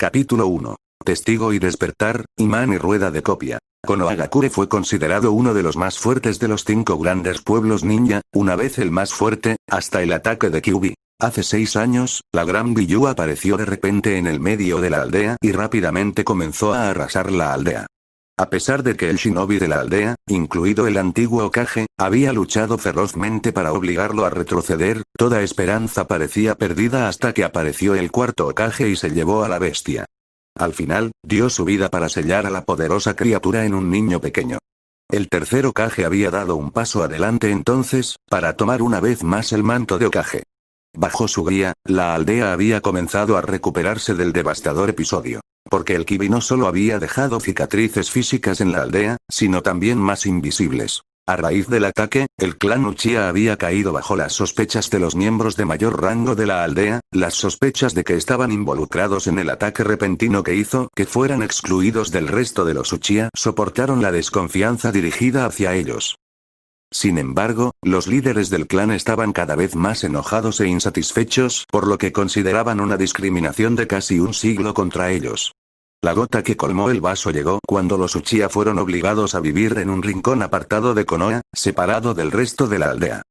Capítulo 1. Testigo y despertar, imán y rueda de copia. Konohagakure fue considerado uno de los más fuertes de los 5 grandes pueblos ninja, una vez el más fuerte, hasta el ataque de Kyuubi. Hace 6 años, la gran Biyuu apareció de repente en el medio de la aldea y rápidamente comenzó a arrasar la aldea. A pesar de que el shinobi de la aldea, incluido el antiguo Hokage, había luchado ferozmente para obligarlo a retroceder, toda esperanza parecía perdida hasta que apareció el cuarto Hokage y se llevó a la bestia. Al final, dio su vida para sellar a la poderosa criatura en un niño pequeño. El tercer Hokage había dado un paso adelante entonces, para tomar una vez más el manto de Hokage. Bajo su guía, la aldea había comenzado a recuperarse del devastador episodio. Porque el Kyuubi no solo había dejado cicatrices físicas en la aldea, sino también más invisibles. A raíz del ataque, el clan Uchiha había caído bajo las sospechas de los miembros de mayor rango de la aldea, las sospechas de que estaban involucrados en el ataque repentino que hizo que fueran excluidos del resto de los Uchiha soportaron la desconfianza dirigida hacia ellos. Sin embargo, los líderes del clan estaban cada vez más enojados e insatisfechos por lo que consideraban una discriminación de casi un siglo contra ellos. La gota que colmó el vaso llegó cuando los Uchiha fueron obligados a vivir en un rincón apartado de Konoha, separado del resto de la aldea.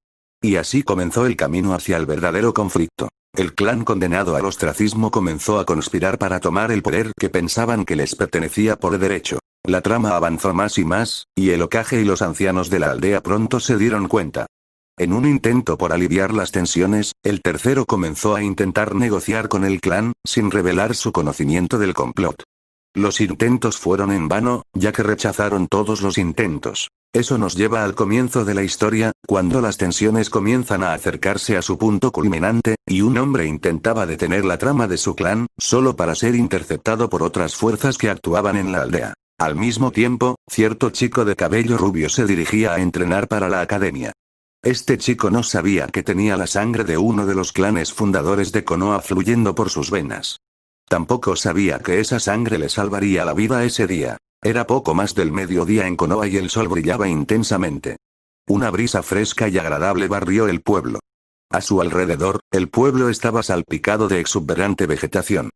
Y así comenzó el camino hacia el verdadero conflicto. El clan condenado al ostracismo comenzó a conspirar para tomar el poder que pensaban que les pertenecía por derecho. La trama avanzó más y más, y el Hokage y los ancianos de la aldea pronto se dieron cuenta. En un intento por aliviar las tensiones, el tercero comenzó a intentar negociar con el clan, sin revelar su conocimiento del complot. Los intentos fueron en vano, ya que rechazaron todos los intentos. Eso nos lleva al comienzo de la historia, cuando las tensiones comienzan a acercarse a su punto culminante, y un hombre intentaba detener la trama de su clan, solo para ser interceptado por otras fuerzas que actuaban en la aldea. Al mismo tiempo, cierto chico de cabello rubio se dirigía a entrenar para la academia. Este chico no sabía que tenía la sangre de uno de los clanes fundadores de Konoha fluyendo por sus venas. Tampoco sabía que esa sangre le salvaría la vida ese día. Era poco más del mediodía en Konoha y el sol brillaba intensamente. Una brisa fresca y agradable barrió el pueblo. A su alrededor, el pueblo estaba salpicado de exuberante vegetación.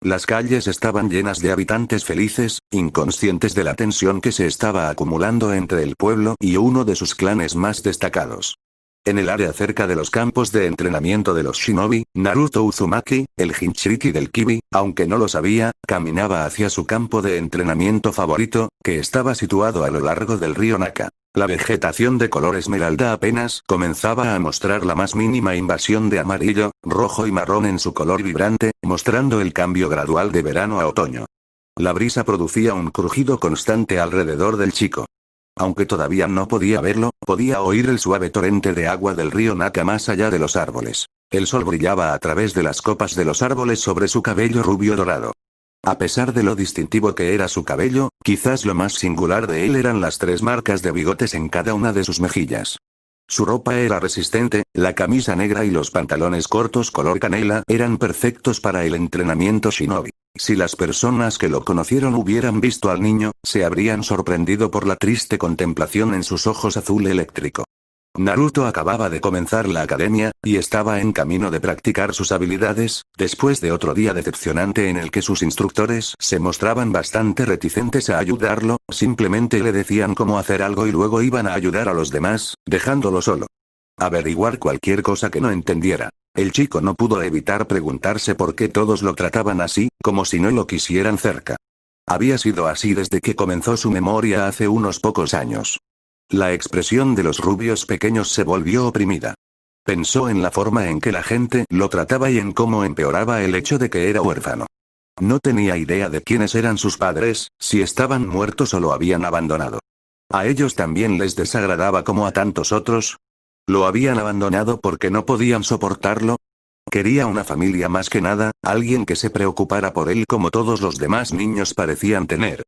Las calles estaban llenas de habitantes felices, inconscientes de la tensión que se estaba acumulando entre el pueblo y uno de sus clanes más destacados. En el área cerca de los campos de entrenamiento de los shinobi, Naruto Uzumaki, el Jinchuriki del Kyuubi, aunque no lo sabía, caminaba hacia su campo de entrenamiento favorito, que estaba situado a lo largo del río Naka. La vegetación de color esmeralda apenas comenzaba a mostrar la más mínima invasión de amarillo, rojo y marrón en su color vibrante, mostrando el cambio gradual de verano a otoño. La brisa producía un crujido constante alrededor del chico. Aunque todavía no podía verlo, podía oír el suave torrente de agua del río Naka más allá de los árboles. El sol brillaba a través de las copas de los árboles sobre su cabello rubio dorado. A pesar de lo distintivo que era su cabello, quizás lo más singular de él eran las 3 marcas de bigotes en cada una de sus mejillas. Su ropa era resistente, la camisa negra y los pantalones cortos color canela eran perfectos para el entrenamiento shinobi. Si las personas que lo conocieron hubieran visto al niño, se habrían sorprendido por la triste contemplación en sus ojos azul eléctrico. Naruto acababa de comenzar la academia, y estaba en camino de practicar sus habilidades, después de otro día decepcionante en el que sus instructores se mostraban bastante reticentes a ayudarlo, simplemente le decían cómo hacer algo y luego iban a ayudar a los demás, dejándolo solo. Averiguar cualquier cosa que no entendiera. El chico no pudo evitar preguntarse por qué todos lo trataban así, como si no lo quisieran cerca. Había sido así desde que comenzó su memoria hace unos pocos años. La expresión de los rubios pequeños se volvió oprimida. Pensó en la forma en que la gente lo trataba y en cómo empeoraba el hecho de que era huérfano. No tenía idea de quiénes eran sus padres, si estaban muertos o lo habían abandonado. ¿A ellos también les desagradaba como a tantos otros? ¿Lo habían abandonado porque no podían soportarlo? Quería una familia más que nada, alguien que se preocupara por él como todos los demás niños parecían tener.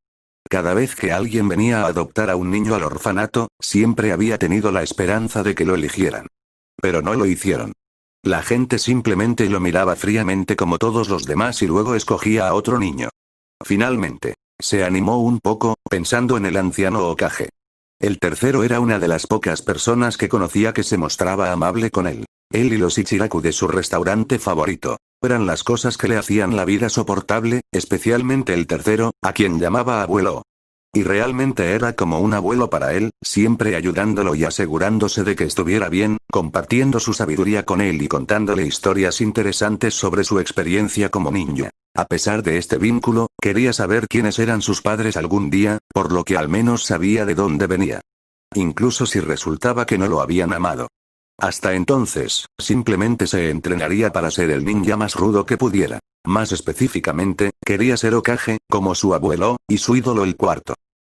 Cada vez que alguien venía a adoptar a un niño al orfanato, siempre había tenido la esperanza de que lo eligieran. Pero no lo hicieron. La gente simplemente lo miraba fríamente como todos los demás y luego escogía a otro niño. Finalmente, se animó un poco, pensando en el anciano Hokage. El tercero era una de las pocas personas que conocía que se mostraba amable con él. Él y los Ichiraku de su restaurante favorito. Eran las cosas que le hacían la vida soportable, especialmente el tercero, a quien llamaba abuelo. Y realmente era como un abuelo para él, siempre ayudándolo y asegurándose de que estuviera bien, compartiendo su sabiduría con él y contándole historias interesantes sobre su experiencia como niña. A pesar de este vínculo, quería saber quiénes eran sus padres algún día, por lo que al menos sabía de dónde venía. Incluso si resultaba que no lo habían amado. Hasta entonces, simplemente se entrenaría para ser el ninja más rudo que pudiera. Más específicamente, quería ser Hokage, como su abuelo, y su ídolo el cuarto.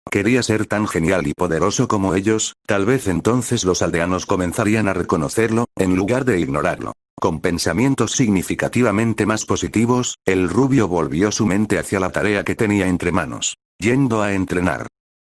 Quería ser tan genial y poderoso como ellos, tal vez entonces los aldeanos comenzarían a reconocerlo, en lugar de ignorarlo. Con pensamientos significativamente más positivos, el rubio volvió su mente hacia la tarea que tenía entre manos. Yendo a entrenar.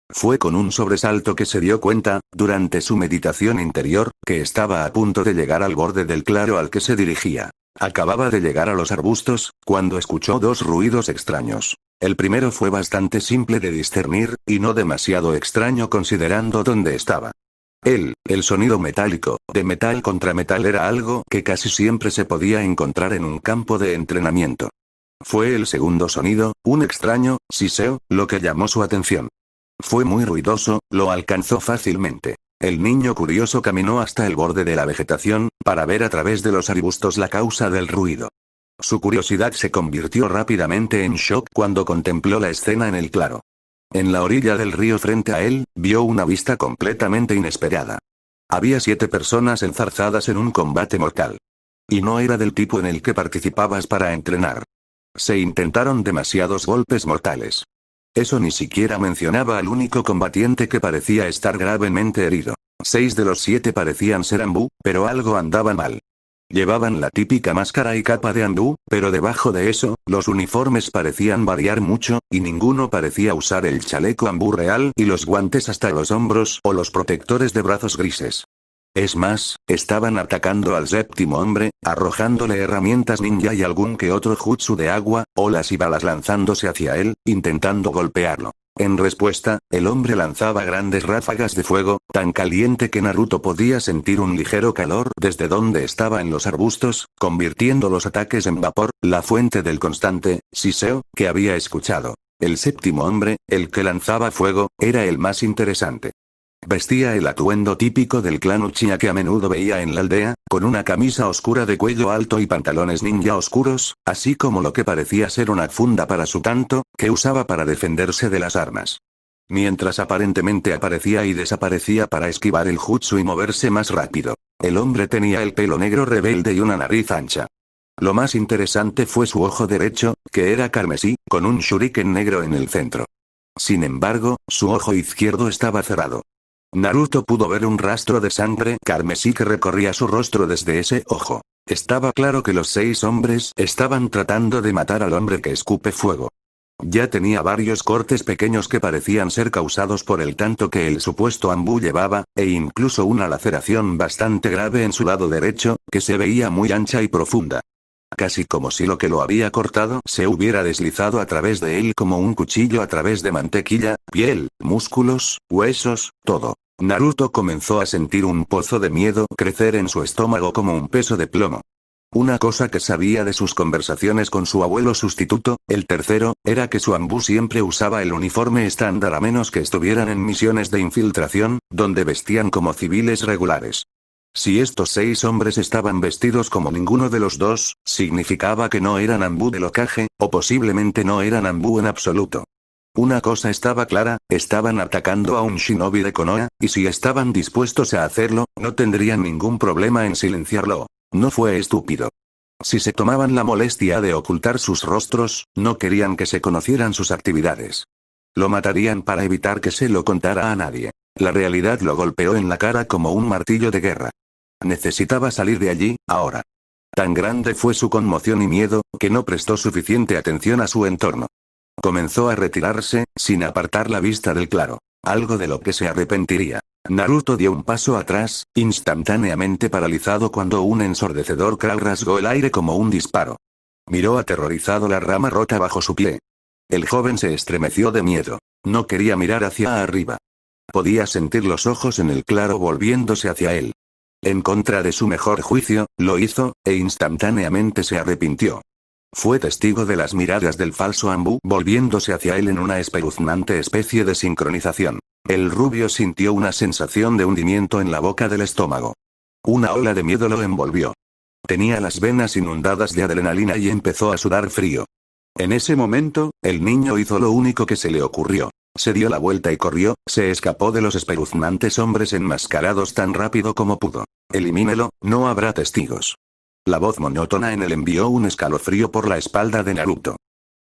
Fue con un sobresalto que se dio cuenta, durante su meditación interior, que estaba a punto de llegar al borde del claro al que se dirigía. Acababa de llegar a los arbustos, cuando escuchó dos ruidos extraños. El primero fue bastante simple de discernir, y no demasiado extraño considerando dónde estaba. El sonido metálico, de metal contra metal era algo que casi siempre se podía encontrar en un campo de entrenamiento. Fue el segundo sonido, un extraño siseo, lo que llamó su atención. Fue muy ruidoso, lo alcanzó fácilmente. El niño curioso caminó hasta el borde de la vegetación, para ver a través de los arbustos la causa del ruido. Su curiosidad se convirtió rápidamente en shock cuando contempló la escena en el claro. En la orilla del río frente a él, vio una vista completamente inesperada. Había 7 personas enzarzadas en un combate mortal. Y no era del tipo en el que participabas para entrenar. Se intentaron demasiados golpes mortales. Eso ni siquiera mencionaba al único combatiente que parecía estar gravemente herido. 6 de los 7 parecían ser Anbu, pero algo andaba mal. Llevaban la típica máscara y capa de Anbu, pero debajo de eso, los uniformes parecían variar mucho, y ninguno parecía usar el chaleco Anbu real y los guantes hasta los hombros o los protectores de brazos grises. Es más, estaban atacando al séptimo hombre, arrojándole herramientas ninja y algún que otro jutsu de agua, olas y balas lanzándose hacia él, intentando golpearlo. En respuesta, el hombre lanzaba grandes ráfagas de fuego, tan caliente que Naruto podía sentir un ligero calor desde donde estaba en los arbustos, convirtiendo los ataques en vapor, la fuente del constante siseo que había escuchado. El séptimo hombre, el que lanzaba fuego, era el más interesante. Vestía el atuendo típico del clan Uchiha que a menudo veía en la aldea, con una camisa oscura de cuello alto y pantalones ninja oscuros, así como lo que parecía ser una funda para su tanto, que usaba para defenderse de las armas. Mientras aparentemente aparecía y desaparecía para esquivar el jutsu y moverse más rápido. El hombre tenía el pelo negro rebelde y una nariz ancha. Lo más interesante fue su ojo derecho, que era carmesí, con un shuriken negro en el centro. Sin embargo, su ojo izquierdo estaba cerrado. Naruto pudo ver un rastro de sangre carmesí que recorría su rostro desde ese ojo. Estaba claro que los 6 hombres estaban tratando de matar al hombre que escupe fuego. Ya tenía varios cortes pequeños que parecían ser causados por el tanto que el supuesto Anbu llevaba, e incluso una laceración bastante grave en su lado derecho, que se veía muy ancha y profunda. Casi como si lo que lo había cortado se hubiera deslizado a través de él como un cuchillo a través de mantequilla, piel, músculos, huesos, todo. Naruto comenzó a sentir un pozo de miedo crecer en su estómago como un peso de plomo. Una cosa que sabía de sus conversaciones con su abuelo sustituto, el tercero, era que su Anbu siempre usaba el uniforme estándar a menos que estuvieran en misiones de infiltración, donde vestían como civiles regulares. Si estos 6 hombres estaban vestidos como ninguno de los dos, significaba que no eran Anbu del Hokage, o posiblemente no eran Anbu en absoluto. Una cosa estaba clara, estaban atacando a un shinobi de Konoha, y si estaban dispuestos a hacerlo, no tendrían ningún problema en silenciarlo. No fue estúpido. Si se tomaban la molestia de ocultar sus rostros, no querían que se conocieran sus actividades. Lo matarían para evitar que se lo contara a nadie. La realidad lo golpeó en la cara como un martillo de guerra. Necesitaba salir de allí, ahora. Tan grande fue su conmoción y miedo, que no prestó suficiente atención a su entorno. Comenzó a retirarse, sin apartar la vista del claro. Algo de lo que se arrepentiría. Naruto dio un paso atrás, instantáneamente paralizado cuando un ensordecedor crack rasgó el aire como un disparo. Miró aterrorizado la rama rota bajo su pie. El joven se estremeció de miedo. No quería mirar hacia arriba. Podía sentir los ojos en el claro volviéndose hacia él. En contra de su mejor juicio, lo hizo, e instantáneamente se arrepintió. Fue testigo de las miradas del falso Anbu volviéndose hacia él en una espeluznante especie de sincronización. El rubio sintió una sensación de hundimiento en la boca del estómago. Una ola de miedo lo envolvió. Tenía las venas inundadas de adrenalina y empezó a sudar frío. En ese momento, el niño hizo lo único que se le ocurrió. Se dio la vuelta y corrió, se escapó de los espeluznantes hombres enmascarados tan rápido como pudo. Elimínelo, no habrá testigos. La voz monótona en él envió un escalofrío por la espalda de Naruto.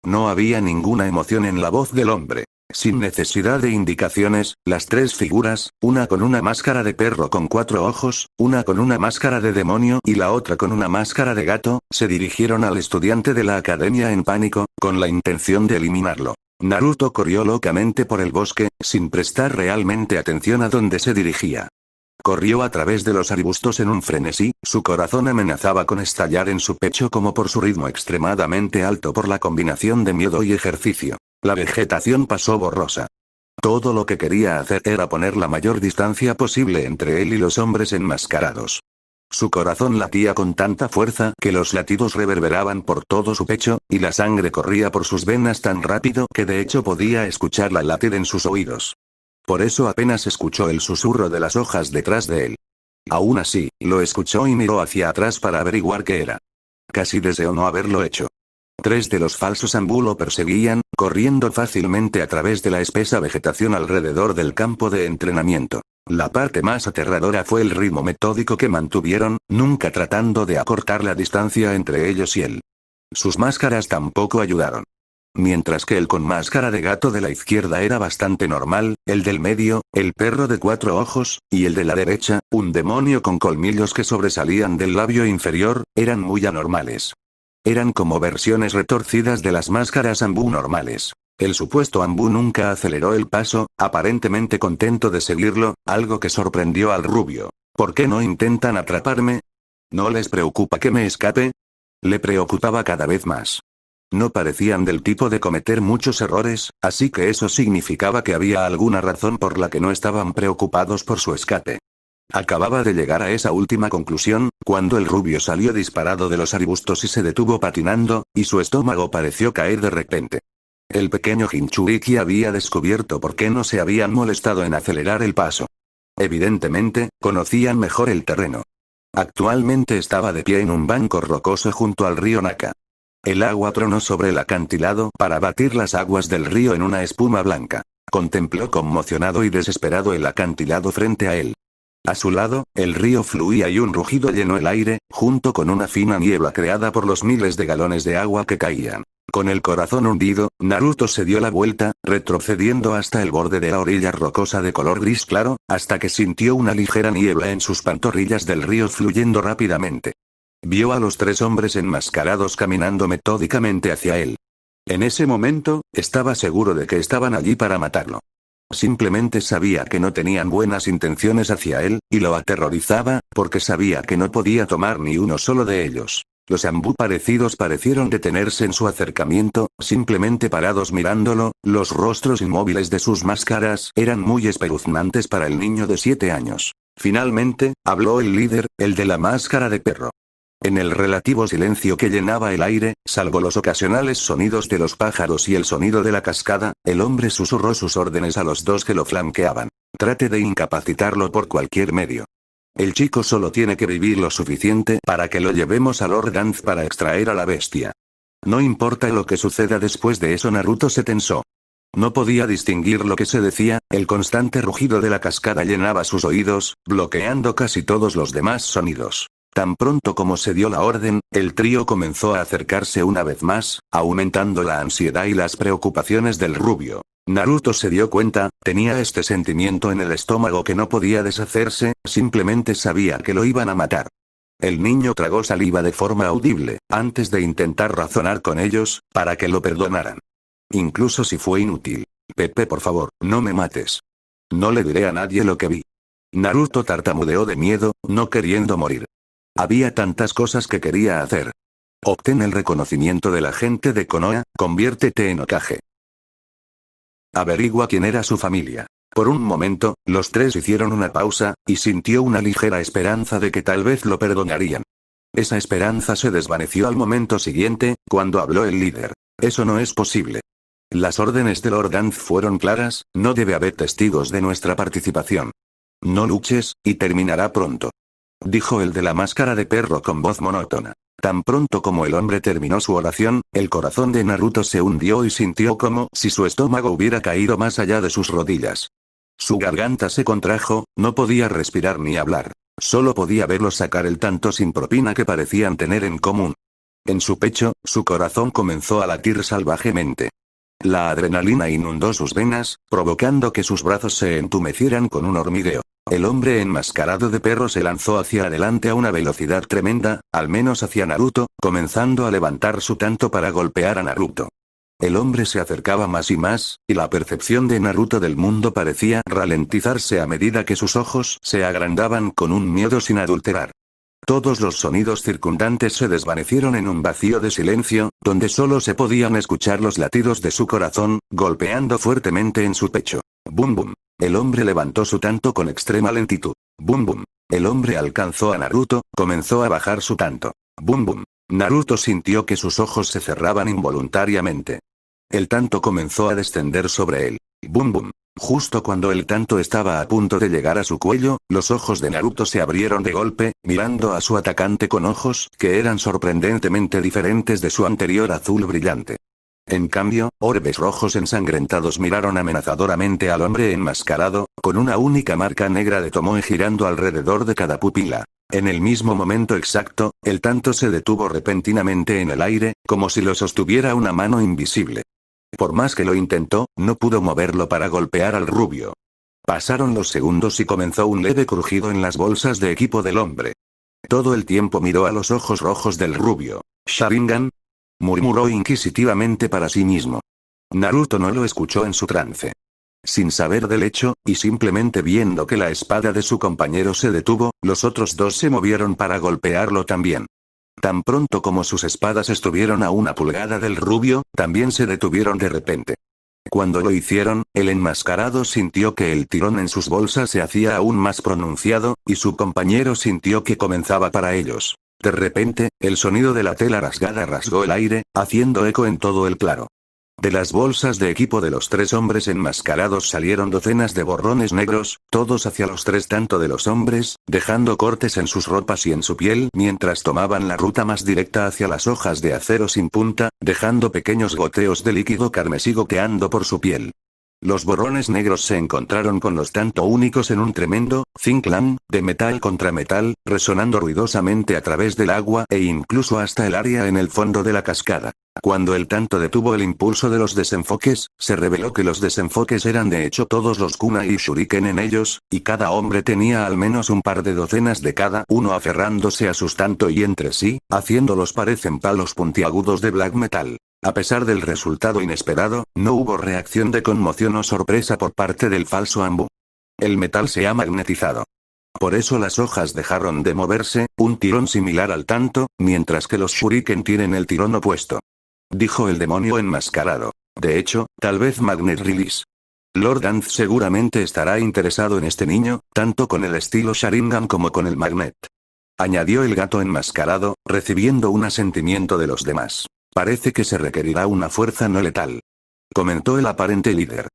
No había ninguna emoción en la voz del hombre. Sin necesidad de indicaciones, las tres figuras, una con una máscara de perro con 4 ojos, una con una máscara de demonio y la otra con una máscara de gato, se dirigieron al estudiante de la academia en pánico, con la intención de eliminarlo. Naruto corrió locamente por el bosque, sin prestar realmente atención a dónde se dirigía. Corrió a través de los arbustos en un frenesí, su corazón amenazaba con estallar en su pecho como por su ritmo extremadamente alto por la combinación de miedo y ejercicio. La vegetación pasó borrosa. Todo lo que quería hacer era poner la mayor distancia posible entre él y los hombres enmascarados. Su corazón latía con tanta fuerza que los latidos reverberaban por todo su pecho, y la sangre corría por sus venas tan rápido que de hecho podía escucharla latir en sus oídos. Por eso apenas escuchó el susurro de las hojas detrás de él. Aún así, lo escuchó y miró hacia atrás para averiguar qué era. Casi deseó no haberlo hecho. 3 de los falsos Anbu lo perseguían, corriendo fácilmente a través de la espesa vegetación alrededor del campo de entrenamiento. La parte más aterradora fue el ritmo metódico que mantuvieron, nunca tratando de acortar la distancia entre ellos y él. Sus máscaras tampoco ayudaron. Mientras que el con máscara de gato de la izquierda era bastante normal, el del medio, el perro de 4 ojos, y el de la derecha, un demonio con colmillos que sobresalían del labio inferior, eran muy anormales. Eran como versiones retorcidas de las máscaras Anbu normales. El supuesto Anbu nunca aceleró el paso, aparentemente contento de seguirlo, algo que sorprendió al rubio. ¿Por qué no intentan atraparme? ¿No les preocupa que me escape? Le preocupaba cada vez más. No parecían del tipo de cometer muchos errores, así que eso significaba que había alguna razón por la que no estaban preocupados por su escape. Acababa de llegar a esa última conclusión, cuando el rubio salió disparado de los arbustos y se detuvo patinando, y su estómago pareció caer de repente. El pequeño Jinchuriki había descubierto por qué no se habían molestado en acelerar el paso. Evidentemente, conocían mejor el terreno. Actualmente estaba de pie en un banco rocoso junto al río Naka. El agua tronó sobre el acantilado para batir las aguas del río en una espuma blanca. Contempló conmocionado y desesperado el acantilado frente a él. A su lado, el río fluía y un rugido llenó el aire, junto con una fina niebla creada por los miles de galones de agua que caían. Con el corazón hundido, Naruto se dio la vuelta, retrocediendo hasta el borde de la orilla rocosa de color gris claro, hasta que sintió una ligera niebla en sus pantorrillas del río fluyendo rápidamente. Vio a los 3 hombres enmascarados caminando metódicamente hacia él. En ese momento, estaba seguro de que estaban allí para matarlo. Simplemente sabía que no tenían buenas intenciones hacia él, y lo aterrorizaba, porque sabía que no podía tomar ni uno solo de ellos. Los Anbu parecidos parecieron detenerse en su acercamiento, simplemente parados mirándolo, los rostros inmóviles de sus máscaras eran muy espeluznantes para el niño de 7 años. Finalmente, habló el líder, el de la máscara de perro. En el relativo silencio que llenaba el aire, salvo los ocasionales sonidos de los pájaros y el sonido de la cascada, el hombre susurró sus órdenes a los 2 que lo flanqueaban. Trate de incapacitarlo por cualquier medio. El chico solo tiene que vivir lo suficiente para que lo llevemos a Lord Danz para extraer a la bestia. No importa lo que suceda después de eso. Naruto se tensó. No podía distinguir lo que se decía, el constante rugido de la cascada llenaba sus oídos, bloqueando casi todos los demás sonidos. Tan pronto como se dio la orden, el trío comenzó a acercarse una vez más, aumentando la ansiedad y las preocupaciones del rubio. Naruto se dio cuenta, tenía este sentimiento en el estómago que no podía deshacerse, simplemente sabía que lo iban a matar. El niño tragó saliva de forma audible, antes de intentar razonar con ellos, para que lo perdonaran. Incluso si fue inútil. Pepe, por favor, no me mates. No le diré a nadie lo que vi. Naruto tartamudeó de miedo, no queriendo morir. Había tantas cosas que quería hacer. Obtén el reconocimiento de la gente de Konoha, conviértete en Hokage. Averigua quién era su familia. Por un momento, los 3 hicieron una pausa, y sintió una ligera esperanza de que tal vez lo perdonarían. Esa esperanza se desvaneció al momento siguiente, cuando habló el líder. Eso no es posible. Las órdenes de Lord Danth fueron claras, no debe haber testigos de nuestra participación. No luches, y terminará pronto. Dijo el de la máscara de perro con voz monótona. Tan pronto como el hombre terminó su oración, el corazón de Naruto se hundió y sintió como si su estómago hubiera caído más allá de sus rodillas. Su garganta se contrajo, no podía respirar ni hablar. Solo podía verlos sacar el tanto sin propina que parecían tener en común. En su pecho, su corazón comenzó a latir salvajemente. La adrenalina inundó sus venas, provocando que sus brazos se entumecieran con un hormigueo. El hombre enmascarado de perro se lanzó hacia adelante a una velocidad tremenda, al menos hacia Naruto, comenzando a levantar su tanto para golpear a Naruto. El hombre se acercaba más y más, y la percepción de Naruto del mundo parecía ralentizarse a medida que sus ojos se agrandaban con un miedo sin adulterar. Todos los sonidos circundantes se desvanecieron en un vacío de silencio, donde solo se podían escuchar los latidos de su corazón, golpeando fuertemente en su pecho. Bum bum. El hombre levantó su tanto con extrema lentitud. Bum bum. El hombre alcanzó a Naruto, comenzó a bajar su tanto. Bum bum. Naruto sintió que sus ojos se cerraban involuntariamente. El tanto comenzó a descender sobre él. Bum bum. Justo cuando el tanto estaba a punto de llegar a su cuello, los ojos de Naruto se abrieron de golpe, mirando a su atacante con ojos que eran sorprendentemente diferentes de su anterior azul brillante. En cambio, orbes rojos ensangrentados miraron amenazadoramente al hombre enmascarado, con una única marca negra de Tomoe girando alrededor de cada pupila. En el mismo momento exacto, el tanto se detuvo repentinamente en el aire, como si lo sostuviera una mano invisible. Por más que lo intentó, no pudo moverlo para golpear al rubio. Pasaron los segundos y comenzó un leve crujido en las bolsas de equipo del hombre. Todo el tiempo miró a los ojos rojos del rubio. ¿Sharingan?, murmuró inquisitivamente para sí mismo. Naruto no lo escuchó en su trance. Sin saber del hecho, y simplemente viendo que la espada de su compañero se detuvo, los otros dos se movieron para golpearlo también. Tan pronto como sus espadas estuvieron a una pulgada del rubio, también se detuvieron de repente. Cuando lo hicieron, el enmascarado sintió que el tirón en sus bolsas se hacía aún más pronunciado, y su compañero sintió que comenzaba para ellos. De repente, el sonido de la tela rasgada rasgó el aire, haciendo eco en todo el claro. De las bolsas de equipo de los tres hombres enmascarados salieron docenas de borrones negros, todos hacia los tres tanto de los hombres, dejando cortes en sus ropas y en su piel mientras tomaban la ruta más directa hacia las hojas de acero sin punta, dejando pequeños goteos de líquido carmesí goteando por su piel. Los borrones negros se encontraron con los tanto únicos en un tremendo clan de metal contra metal, resonando ruidosamente a través del agua e incluso hasta el área en el fondo de la cascada. Cuando el tanto detuvo el impulso de los desenfoques, se reveló que los desenfoques eran de hecho todos los kunai y shuriken en ellos, y cada hombre tenía al menos un par de docenas de cada uno aferrándose a sus tanto y entre sí, haciéndolos parecen palos puntiagudos de black metal. A pesar del resultado inesperado, no hubo reacción de conmoción o sorpresa por parte del falso Anbu. El metal se ha magnetizado. Por eso las hojas dejaron de moverse, un tirón similar al tanto, mientras que los shuriken tienen el tirón opuesto. Dijo el demonio enmascarado. De hecho, tal vez Magnet Release. Lord Danth seguramente estará interesado en este niño, tanto con el estilo Sharingan como con el Magnet. Añadió el gato enmascarado, recibiendo un asentimiento de los demás. Parece que se requerirá una fuerza no letal. Comentó el aparente líder.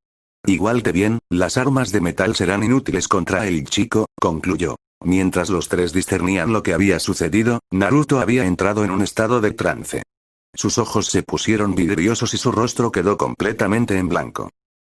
Igual de bien, las armas de metal serán inútiles contra el chico, concluyó. Mientras los tres discernían lo que había sucedido, Naruto había entrado en un estado de trance. Sus ojos se pusieron vidriosos y su rostro quedó completamente en blanco.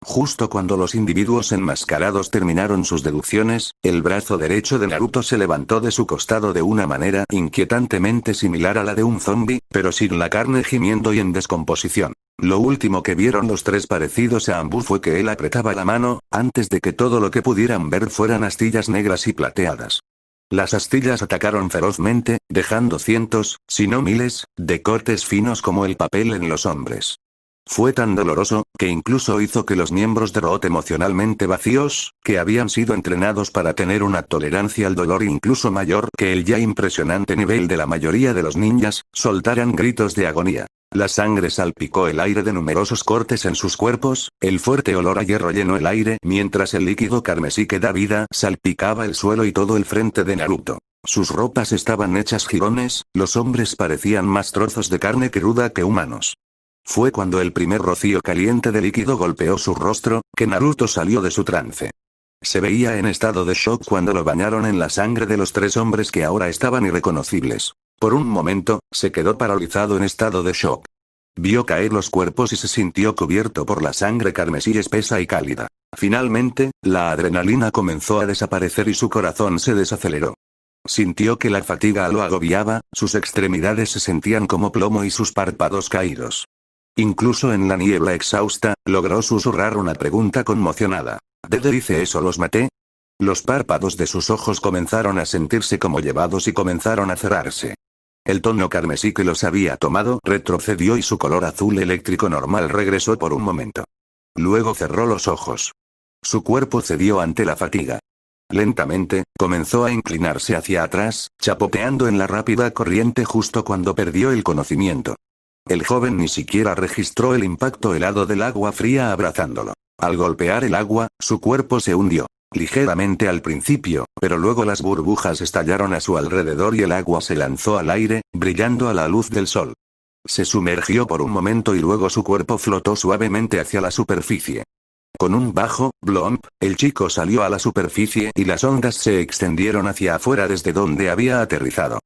Justo cuando los individuos enmascarados terminaron sus deducciones, el brazo derecho de Naruto se levantó de su costado de una manera inquietantemente similar a la de un zombi, pero sin la carne gimiendo y en descomposición. Lo último que vieron los tres parecidos a Anbu fue que él apretaba la mano, antes de que todo lo que pudieran ver fueran astillas negras y plateadas. Las astillas atacaron ferozmente, dejando cientos, si no miles, de cortes finos como el papel en los hombres. Fue tan doloroso, que incluso hizo que los miembros de Root emocionalmente vacíos, que habían sido entrenados para tener una tolerancia al dolor incluso mayor que el ya impresionante nivel de la mayoría de los ninjas, soltaran gritos de agonía. La sangre salpicó el aire de numerosos cortes en sus cuerpos, el fuerte olor a hierro llenó el aire mientras el líquido carmesí que da vida salpicaba el suelo y todo el frente de Naruto. Sus ropas estaban hechas jirones, los hombres parecían más trozos de carne cruda que humanos. Fue cuando el primer rocío caliente de líquido golpeó su rostro, que Naruto salió de su trance. Se veía en estado de shock cuando lo bañaron en la sangre de los 3 hombres que ahora estaban irreconocibles. Por un momento, se quedó paralizado en estado de shock. Vio caer los cuerpos y se sintió cubierto por la sangre carmesí espesa y cálida. Finalmente, la adrenalina comenzó a desaparecer y su corazón se desaceleró. Sintió que la fatiga lo agobiaba, sus extremidades se sentían como plomo y sus párpados caídos. Incluso en la niebla exhausta, logró susurrar una pregunta conmocionada. ¿Dede dice eso los maté? Los párpados de sus ojos comenzaron a sentirse como llevados y comenzaron a cerrarse. El tono carmesí que los había tomado retrocedió y su color azul eléctrico normal regresó por un momento. Luego cerró los ojos. Su cuerpo cedió ante la fatiga. Lentamente, comenzó a inclinarse hacia atrás, chapoteando en la rápida corriente justo cuando perdió el conocimiento. El joven ni siquiera registró el impacto helado del agua fría abrazándolo. Al golpear el agua, su cuerpo se hundió. Ligeramente al principio, pero luego las burbujas estallaron a su alrededor y el agua se lanzó al aire, brillando a la luz del sol. Se sumergió por un momento y luego su cuerpo flotó suavemente hacia la superficie. Con un bajo blomp, el chico salió a la superficie y las ondas se extendieron hacia afuera desde donde había aterrizado.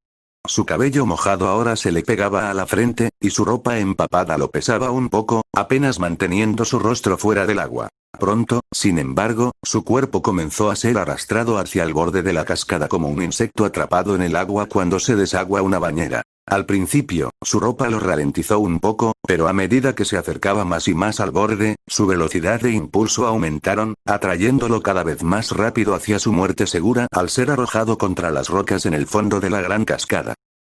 Su cabello mojado ahora se le pegaba a la frente, y su ropa empapada lo pesaba un poco, apenas manteniendo su rostro fuera del agua. Pronto, sin embargo, su cuerpo comenzó a ser arrastrado hacia el borde de la cascada como un insecto atrapado en el agua cuando se desagua una bañera. Al principio, su ropa lo ralentizó un poco, pero a medida que se acercaba más y más al borde, su velocidad e impulso aumentaron, atrayéndolo cada vez más rápido hacia su muerte segura al ser arrojado contra las rocas en el fondo de la gran cascada.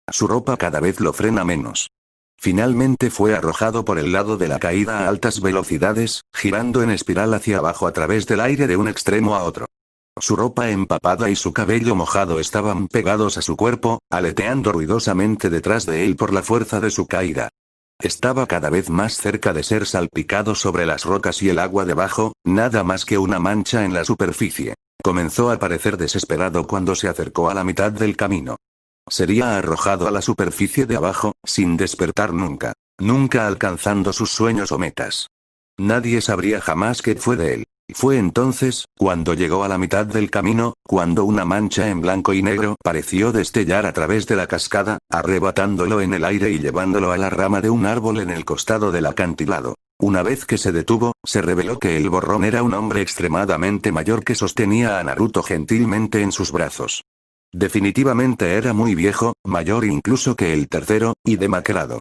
Su ropa cada vez lo frena menos. Finalmente fue arrojado por el lado de la caída a altas velocidades, girando en espiral hacia abajo a través del aire de un extremo a otro. Su ropa empapada y su cabello mojado estaban pegados a su cuerpo, aleteando ruidosamente detrás de él por la fuerza de su caída. Estaba cada vez más cerca de ser salpicado sobre las rocas y el agua debajo, nada más que una mancha en la superficie. Comenzó a parecer desesperado cuando se acercó a la mitad del camino. Sería arrojado a la superficie de abajo, sin despertar nunca. Nunca alcanzando sus sueños o metas. Nadie sabría jamás qué fue de él. Fue entonces, cuando llegó a la mitad del camino, cuando una mancha en blanco y negro pareció destellar a través de la cascada, arrebatándolo en el aire y llevándolo a la rama de un árbol en el costado del acantilado. Una vez que se detuvo, se reveló que el borrón era un hombre extremadamente mayor que sostenía a Naruto gentilmente en sus brazos. Definitivamente era muy viejo, mayor incluso que el tercero, y demacrado.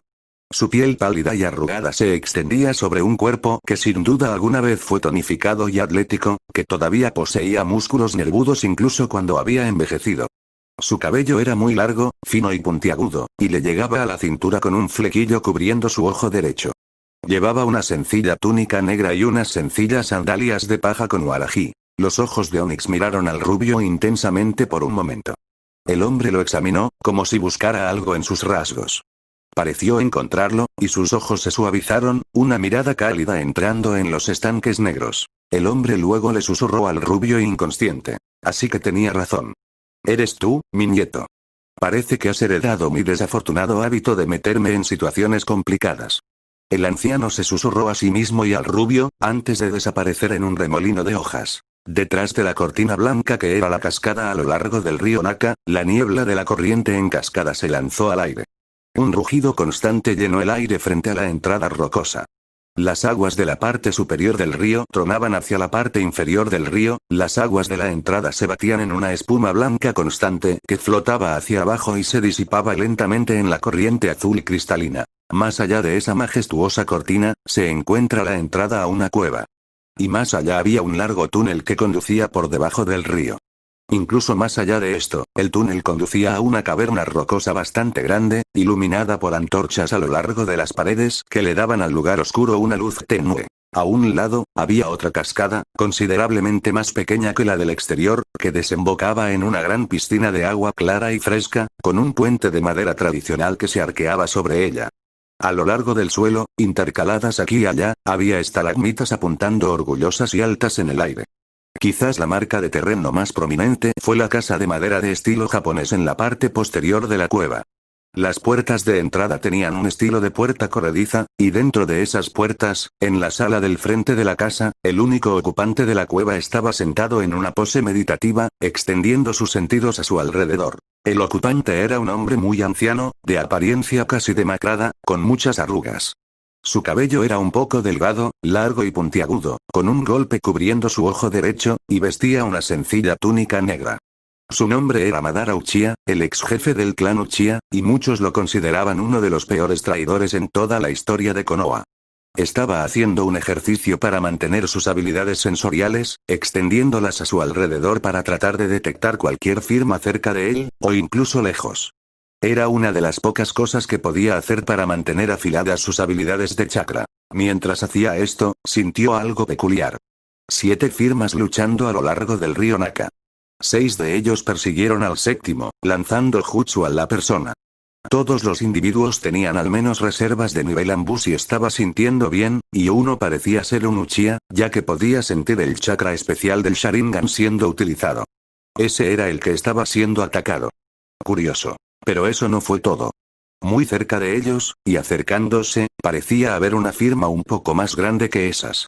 Su piel pálida y arrugada se extendía sobre un cuerpo que sin duda alguna vez fue tonificado y atlético, que todavía poseía músculos nervudos incluso cuando había envejecido. Su cabello era muy largo, fino y puntiagudo, y le llegaba a la cintura con un flequillo cubriendo su ojo derecho. Llevaba una sencilla túnica negra y unas sencillas sandalias de paja con huarají. Los ojos de Onix miraron al rubio intensamente por un momento. El hombre lo examinó, como si buscara algo en sus rasgos. Pareció encontrarlo, y sus ojos se suavizaron, una mirada cálida entrando en los estanques negros. El hombre luego le susurró al rubio inconsciente. Así que tenía razón. ¿Eres tú, mi nieto? Parece que has heredado mi desafortunado hábito de meterme en situaciones complicadas. El anciano se susurró a sí mismo y al rubio, antes de desaparecer en un remolino de hojas. Detrás de la cortina blanca que era la cascada a lo largo del río Naka, la niebla de la corriente en cascada se lanzó al aire. Un rugido constante llenó el aire frente a la entrada rocosa. Las aguas de la parte superior del río tronaban hacia la parte inferior del río, las aguas de la entrada se batían en una espuma blanca constante que flotaba hacia abajo y se disipaba lentamente en la corriente azul y cristalina. Más allá de esa majestuosa cortina, se encuentra la entrada a una cueva. Y más allá había un largo túnel que conducía por debajo del río. Incluso más allá de esto, el túnel conducía a una caverna rocosa bastante grande, iluminada por antorchas a lo largo de las paredes que le daban al lugar oscuro una luz tenue. A un lado, había otra cascada, considerablemente más pequeña que la del exterior, que desembocaba en una gran piscina de agua clara y fresca, con un puente de madera tradicional que se arqueaba sobre ella. A lo largo del suelo, intercaladas aquí y allá, había estalagmitas apuntando orgullosas y altas en el aire. Quizás la marca de terreno más prominente fue la casa de madera de estilo japonés en la parte posterior de la cueva. Las puertas de entrada tenían un estilo de puerta corrediza, y dentro de esas puertas, en la sala del frente de la casa, el único ocupante de la cueva estaba sentado en una pose meditativa, extendiendo sus sentidos a su alrededor. El ocupante era un hombre muy anciano, de apariencia casi demacrada, con muchas arrugas. Su cabello era un poco delgado, largo y puntiagudo, con un golpe cubriendo su ojo derecho, y vestía una sencilla túnica negra. Su nombre era Madara Uchiha, el ex jefe del clan Uchiha, y muchos lo consideraban uno de los peores traidores en toda la historia de Konoha. Estaba haciendo un ejercicio para mantener sus habilidades sensoriales, extendiéndolas a su alrededor para tratar de detectar cualquier firma cerca de él, o incluso lejos. Era una de las pocas cosas que podía hacer para mantener afiladas sus habilidades de chakra. Mientras hacía esto, sintió algo peculiar. 7 firmas luchando a lo largo del río Naka. 6 de ellos persiguieron al séptimo, lanzando jutsu a la persona. Todos los individuos tenían al menos reservas de nivel ambus y estaba sintiendo bien, y uno parecía ser un Uchiha, ya que podía sentir el chakra especial del Sharingan siendo utilizado. Ese era el que estaba siendo atacado. Curioso. Pero eso no fue todo. Muy cerca de ellos, y acercándose, parecía haber una firma un poco más grande que esas.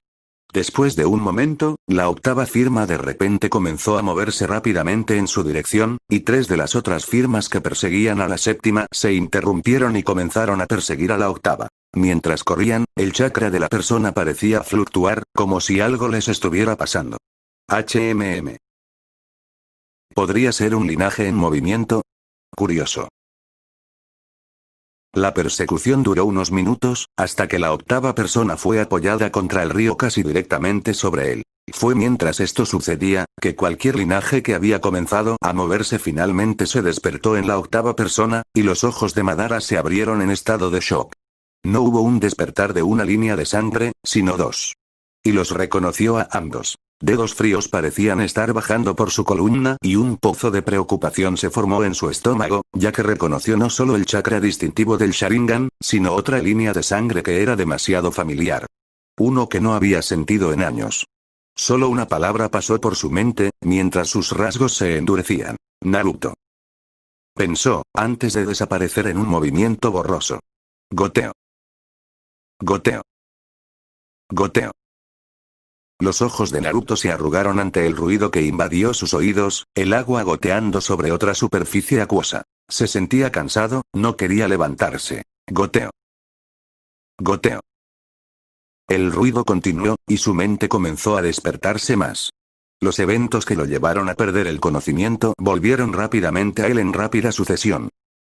Después de un momento, la octava firma de repente comenzó a moverse rápidamente en su dirección, y 3 de las otras firmas que perseguían a la séptima se interrumpieron y comenzaron a perseguir a la octava. Mientras corrían, el chakra de la persona parecía fluctuar, como si algo les estuviera pasando. ¿Podría ser un linaje en movimiento? Curioso. La persecución duró unos minutos, hasta que la octava persona fue apoyada contra el río casi directamente sobre él. Fue mientras esto sucedía, que cualquier linaje que había comenzado a moverse finalmente se despertó en la octava persona, y los ojos de Madara se abrieron en estado de shock. No hubo un despertar de una línea de sangre, sino 2. Y los reconoció a ambos. Dedos fríos parecían estar bajando por su columna y un pozo de preocupación se formó en su estómago, ya que reconoció no solo el chakra distintivo del Sharingan, sino otra línea de sangre que era demasiado familiar. Uno que no había sentido en años. Solo una palabra pasó por su mente, mientras sus rasgos se endurecían. Naruto. Pensó, antes de desaparecer en un movimiento borroso. Goteo. Goteo. Goteo. Los ojos de Naruto se arrugaron ante el ruido que invadió sus oídos, el agua goteando sobre otra superficie acuosa. Se sentía cansado, no quería levantarse. Goteo. Goteo. El ruido continuó, y su mente comenzó a despertarse más. Los eventos que lo llevaron a perder el conocimiento volvieron rápidamente a él en rápida sucesión.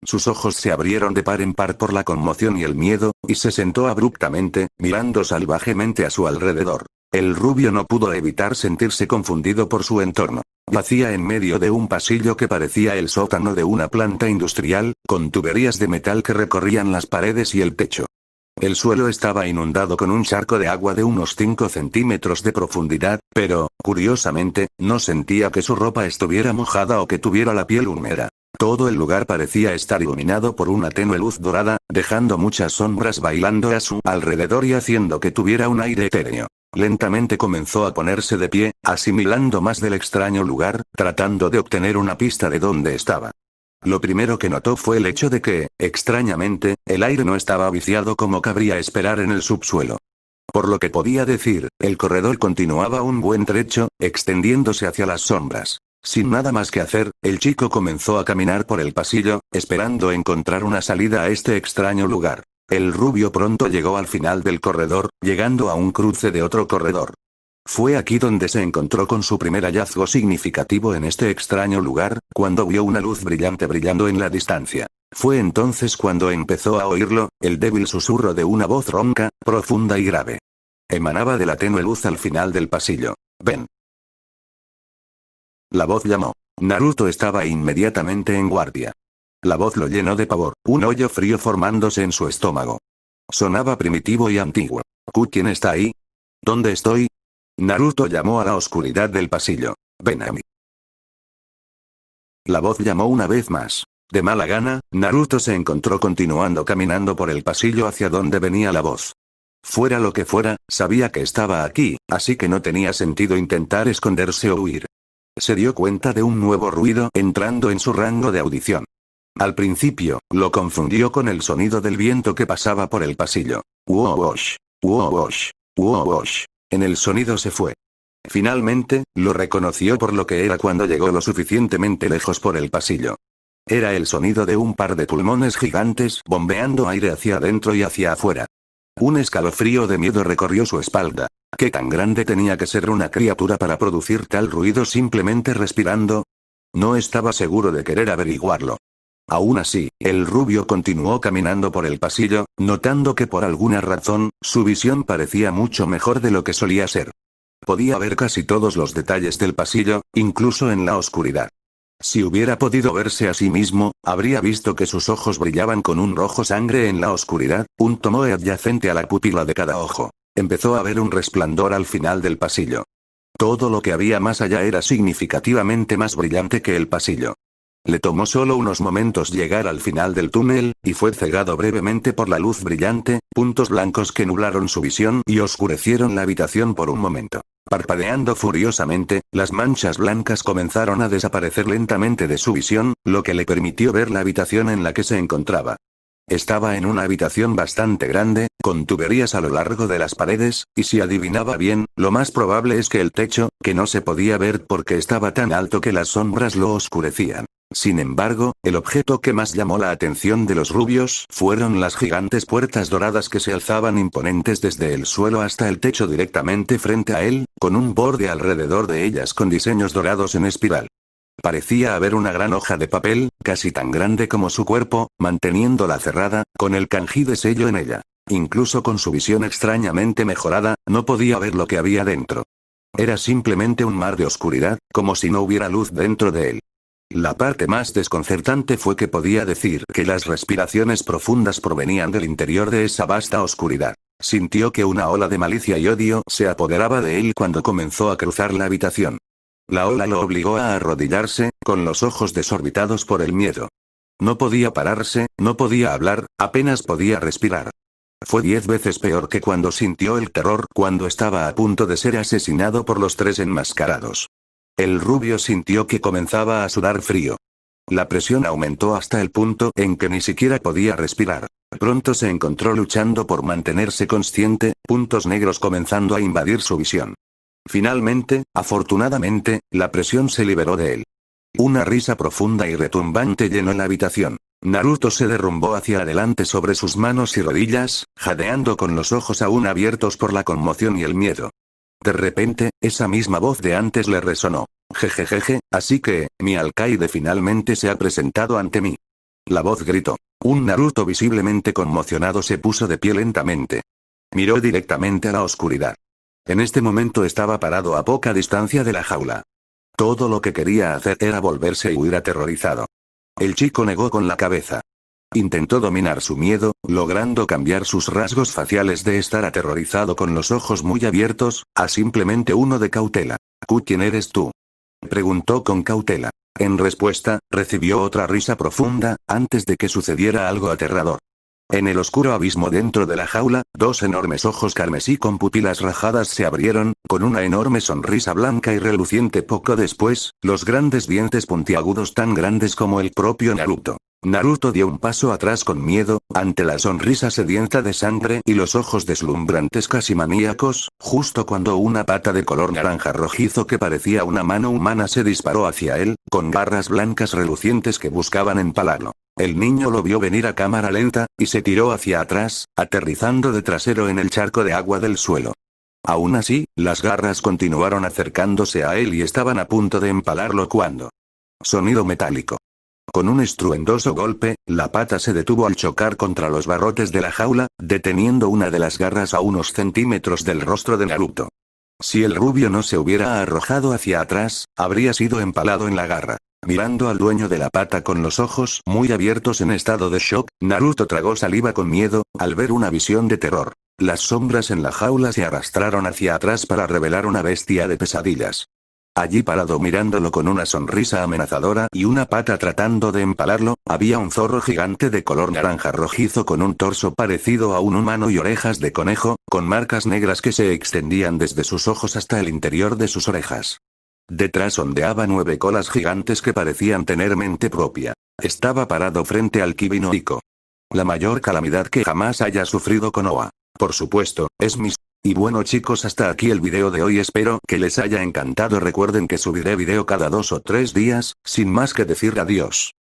Sus ojos se abrieron de par en par por la conmoción y el miedo, y se sentó abruptamente, mirando salvajemente a su alrededor. El rubio no pudo evitar sentirse confundido por su entorno. Yacía en medio de un pasillo que parecía el sótano de una planta industrial, con tuberías de metal que recorrían las paredes y el techo. El suelo estaba inundado con un charco de agua de unos 5 centímetros de profundidad, pero, curiosamente, no sentía que su ropa estuviera mojada o que tuviera la piel húmeda. Todo el lugar parecía estar iluminado por una tenue luz dorada, dejando muchas sombras bailando a su alrededor y haciendo que tuviera un aire etéreo. Lentamente comenzó a ponerse de pie, asimilando más del extraño lugar, tratando de obtener una pista de dónde estaba. Lo primero que notó fue el hecho de que, extrañamente, el aire no estaba viciado como cabría esperar en el subsuelo. Por lo que podía decir, el corredor continuaba un buen trecho, extendiéndose hacia las sombras. Sin nada más que hacer, el chico comenzó a caminar por el pasillo, esperando encontrar una salida a este extraño lugar. El rubio pronto llegó al final del corredor, llegando a un cruce de otro corredor. Fue aquí donde se encontró con su primer hallazgo significativo en este extraño lugar, cuando vio una luz brillante brillando en la distancia. Fue entonces cuando empezó a oírlo, el débil susurro de una voz ronca, profunda y grave. Emanaba de la tenue luz al final del pasillo. «Ven». La voz llamó. Naruto estaba inmediatamente en guardia. La voz lo llenó de pavor, un hoyo frío formándose en su estómago. Sonaba primitivo y antiguo. ¿Quién está ahí? ¿Dónde estoy? Naruto llamó a la oscuridad del pasillo. Ven a mí. La voz llamó una vez más. De mala gana, Naruto se encontró continuando caminando por el pasillo hacia donde venía la voz. Fuera lo que fuera, sabía que estaba aquí, así que no tenía sentido intentar esconderse o huir. Se dio cuenta de un nuevo ruido entrando en su rango de audición. Al principio, lo confundió con el sonido del viento que pasaba por el pasillo. Whoosh, whoosh, whoosh. En el sonido se fue. Finalmente, lo reconoció por lo que era cuando llegó lo suficientemente lejos por el pasillo. Era el sonido de un par de pulmones gigantes bombeando aire hacia adentro y hacia afuera. Un escalofrío de miedo recorrió su espalda. ¿Qué tan grande tenía que ser una criatura para producir tal ruido simplemente respirando? No estaba seguro de querer averiguarlo. Aún así, el rubio continuó caminando por el pasillo, notando que por alguna razón, su visión parecía mucho mejor de lo que solía ser. Podía ver casi todos los detalles del pasillo, incluso en la oscuridad. Si hubiera podido verse a sí mismo, habría visto que sus ojos brillaban con un rojo sangre en la oscuridad, un tono adyacente a la pupila de cada ojo. Empezó a ver un resplandor al final del pasillo. Todo lo que había más allá era significativamente más brillante que el pasillo. Le tomó solo unos momentos llegar al final del túnel, y fue cegado brevemente por la luz brillante, puntos blancos que nublaron su visión y oscurecieron la habitación por un momento. Parpadeando furiosamente, las manchas blancas comenzaron a desaparecer lentamente de su visión, lo que le permitió ver la habitación en la que se encontraba. Estaba en una habitación bastante grande, con tuberías a lo largo de las paredes, y si adivinaba bien, lo más probable es que el techo, que no se podía ver porque estaba tan alto que las sombras lo oscurecían. Sin embargo, el objeto que más llamó la atención de los rubios fueron las gigantes puertas doradas que se alzaban imponentes desde el suelo hasta el techo directamente frente a él, con un borde alrededor de ellas con diseños dorados en espiral. Parecía haber una gran hoja de papel, casi tan grande como su cuerpo, manteniéndola cerrada, con el kanji de sello en ella. Incluso con su visión extrañamente mejorada, no podía ver lo que había dentro. Era simplemente un mar de oscuridad, como si no hubiera luz dentro de él. La parte más desconcertante fue que podía decir que las respiraciones profundas provenían del interior de esa vasta oscuridad. Sintió que una ola de malicia y odio se apoderaba de él cuando comenzó a cruzar la habitación. La ola lo obligó a arrodillarse, con los ojos desorbitados por el miedo. No podía pararse, no podía hablar, apenas podía respirar. Fue 10 veces peor que cuando sintió el terror cuando estaba a punto de ser asesinado por los 3 enmascarados. El rubio sintió que comenzaba a sudar frío. La presión aumentó hasta el punto en que ni siquiera podía respirar. Pronto se encontró luchando por mantenerse consciente, puntos negros comenzando a invadir su visión. Finalmente, afortunadamente, la presión se liberó de él. Una risa profunda y retumbante llenó la habitación. Naruto se derrumbó hacia adelante sobre sus manos y rodillas, jadeando con los ojos aún abiertos por la conmoción y el miedo. De repente, esa misma voz de antes le resonó. Jejejeje, así que, mi alcaide finalmente se ha presentado ante mí. La voz gritó. Un Naruto visiblemente conmocionado se puso de pie lentamente. Miró directamente a la oscuridad. En este momento estaba parado a poca distancia de la jaula. Todo lo que quería hacer era volverse y huir aterrorizado. El chico negó con la cabeza. Intentó dominar su miedo, logrando cambiar sus rasgos faciales de estar aterrorizado con los ojos muy abiertos, a simplemente uno de cautela. ¿Quién eres tú?, preguntó con cautela. En respuesta, recibió otra risa profunda, antes de que sucediera algo aterrador. En el oscuro abismo dentro de la jaula, 2 enormes ojos carmesí con pupilas rajadas se abrieron, con una enorme sonrisa blanca y reluciente. Poco después, los grandes dientes puntiagudos tan grandes como el propio Naruto. Naruto dio un paso atrás con miedo, ante la sonrisa sedienta de sangre y los ojos deslumbrantes casi maníacos, justo cuando una pata de color naranja rojizo que parecía una mano humana se disparó hacia él, con garras blancas relucientes que buscaban empalarlo. El niño lo vio venir a cámara lenta, y se tiró hacia atrás, aterrizando de trasero en el charco de agua del suelo. Aún así, las garras continuaron acercándose a él y estaban a punto de empalarlo cuando... Sonido metálico. Con un estruendoso golpe, la pata se detuvo al chocar contra los barrotes de la jaula, deteniendo una de las garras a unos centímetros del rostro de Naruto. Si el rubio no se hubiera arrojado hacia atrás, habría sido empalado en la garra. Mirando al dueño de la pata con los ojos muy abiertos en estado de shock, Naruto tragó saliva con miedo, al ver una visión de terror. Las sombras en la jaula se arrastraron hacia atrás para revelar una bestia de pesadillas. Allí parado mirándolo con una sonrisa amenazadora y una pata tratando de empalarlo, había un zorro gigante de color naranja rojizo con un torso parecido a un humano y orejas de conejo, con marcas negras que se extendían desde sus ojos hasta el interior de sus orejas. Detrás ondeaba 9 colas gigantes que parecían tener mente propia. Estaba parado frente al Kibi no Iko. La mayor calamidad que jamás haya sufrido Konoha. Por supuesto, es mi... Y bueno chicos, hasta aquí el video de hoy, espero que les haya encantado. Recuerden que subiré video cada 2 o 3 días, sin más que decir, adiós.